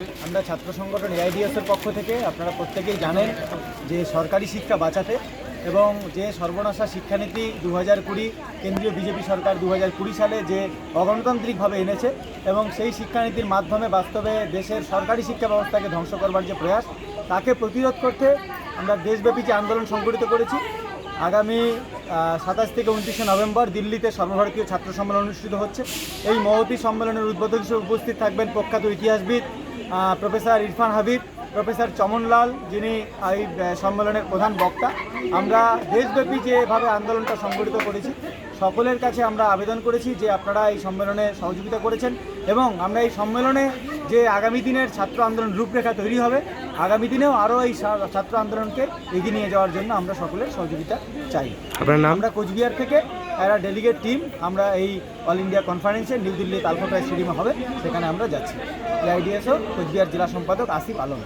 আমরা ছাত্র সংগঠন এআইডিএসের পক্ষ থেকে আপনারা প্রত্যেকেই জানেন যে সরকারি শিক্ষা বাঁচাতে এবং যে সর্বনাশা শিক্ষানীতি 2020 কেন্দ্রীয় বিজেপি সরকার 2020 সালে যে অগণতান্ত্রিকভাবে এনেছে এবং সেই শিক্ষানীতির মাধ্যমে বাস্তবে দেশের সরকারি শিক্ষা ব্যবস্থাকে ধ্বংস করবার যে প্রয়াস তাকে প্রতিরোধ করতে আমরা দেশব্যাপী যে আন্দোলন সংগঠিত করেছি। আগামী 27 থেকে 29 নভেম্বর দিল্লিতে সর্বভারতীয় ছাত্র সম্মেলন অনুষ্ঠিত হচ্ছে। এই মহতী সম্মেলনের উদ্বোধক হিসেবে উপস্থিত থাকবেন প্রখ্যাত ইতিহাসবিদ প্রফেসর ইরফান হাবিব, প্রফেসর চমনলাল, যিনি এই সম্মেলনের প্রধান বক্তা। আমরা দেশব্যাপী যেভাবে আন্দোলনটা সংগঠিত করেছি সকলের কাছে আমরা আবেদন করেছি যে আপনারা এই সম্মেলনে সহযোগিতা করেছেন এবং আমরা এই সম্মেলনে যে আগামী দিনের ছাত্র আন্দোলন রূপরেখা তৈরি হবে, আগামী দিনেও আরও এই ছাত্র আন্দোলনকে এগিয়ে নিয়ে যাওয়ার জন্য আমরা সকলের সহযোগিতা চাই। আপনার নাম? আমরা কোচবিহার থেকে একটা ডেলিগেট টিম আমরা এই অল ইন্ডিয়া কনফারেন্সে নিউ দিল্লি তালকোটরা স্টেডিয়ামে হবে, সেখানে আমরা যাচ্ছি। এআইডিএসও কোচবিহার জেলা সম্পাদক আসিফ আলম।